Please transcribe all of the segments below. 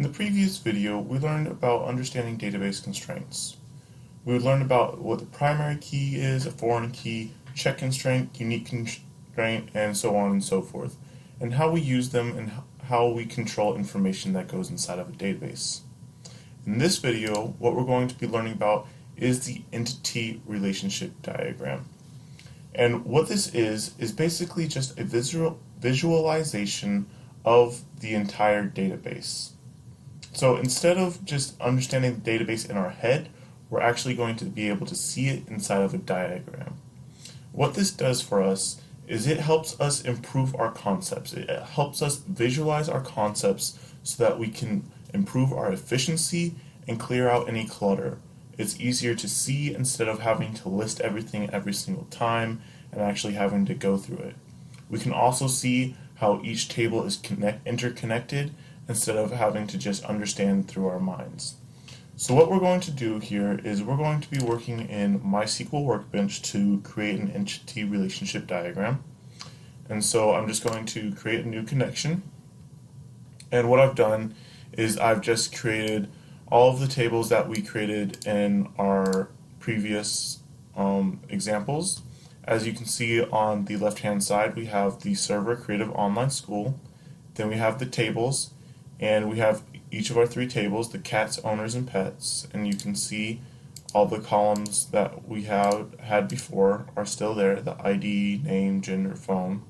In the previous video, we learned about understanding database constraints. We learned about what the primary key is, a foreign key, check constraint, unique constraint, and so on and so forth, and how we use them and how we control information that goes inside of a database. In this video, what we're going to be learning about is the entity relationship diagram. And what this is basically just a visualization of the entire database. So instead of just understanding the database in our head, we're actually going to be able to see it inside of a diagram. What this does for us is it helps us improve our concepts. It helps us visualize our concepts so that we can improve our efficiency and clear out any clutter. It's easier to see instead of having to list everything every single time and actually having to go through it. We can also see how each table is interconnected instead of having to just understand through our minds. So what we're going to do here is we're going to be working in MySQL Workbench to create an entity relationship diagram. And so I'm just going to create a new connection. And what I've done is I've just created all of the tables that we created in our previous examples. As you can see on the left-hand side, we have the server Creative Online School. Then we have the tables, and we have each of our three tables, the cats, owners, and pets. And you can see all the columns that we have had before are still there, the ID, name, gender, phone.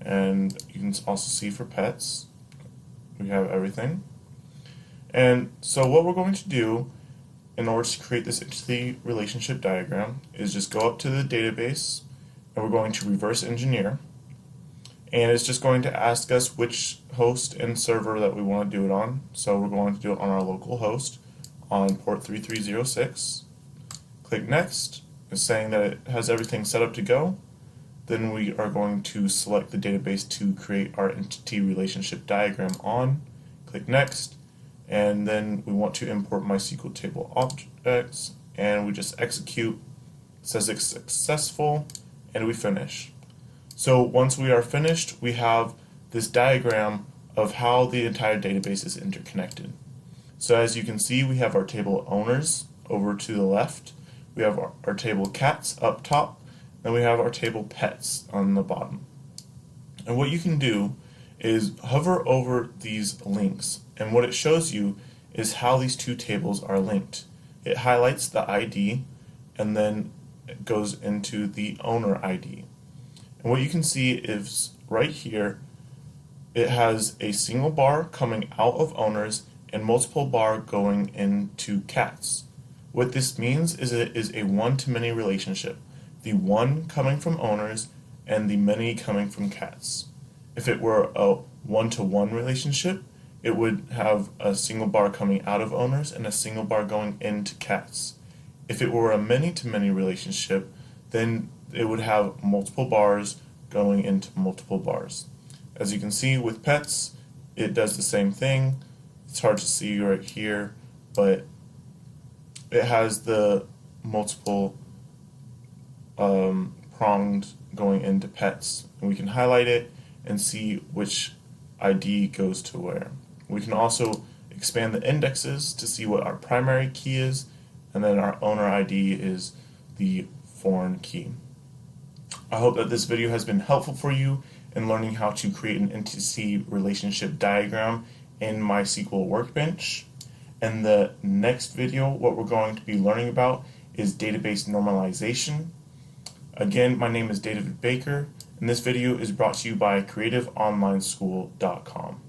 And you can also see for pets, we have everything. And so what we're going to do in order to create this entity relationship diagram is just go up to the database, and we're going to reverse engineer. And it's just going to ask us which host and server that we want to do it on. So we're going to do it on our local host on port 3306. Click Next. It's saying that it has everything set up to go. Then we are going to select the database to create our entity relationship diagram on. Click Next. And then we want to import MySQL table objects. And we just execute. It says it's successful. And we finish. So once we are finished, we have this diagram of how the entire database is interconnected. So as you can see, we have our table owners over to the left, we have our table cats up top, and we have our table pets on the bottom. And what you can do is hover over these links, and what it shows you is how these two tables are linked. It highlights the ID, and then it goes into the owner ID. And what you can see is right here, it has a single bar coming out of owners and multiple bar going into cats. What this means is it is a one-to-many relationship, the one coming from owners and the many coming from cats. If it were a one-to-one relationship, it would have a single bar coming out of owners and a single bar going into cats. If it were a many-to-many relationship, then it would have multiple bars going into multiple bars. As you can see with pets, it does the same thing. It's hard to see right here, but it has the multiple pronged going into pets. And we can highlight it and see which ID goes to where. We can also expand the indexes to see what our primary key is, and then our owner ID is the foreign key. I hope that this video has been helpful for you in learning how to create an entity relationship diagram in MySQL Workbench. In the next video, what we're going to be learning about is database normalization. Again, my name is David Baker, and this video is brought to you by CreativeOnlineSchool.com.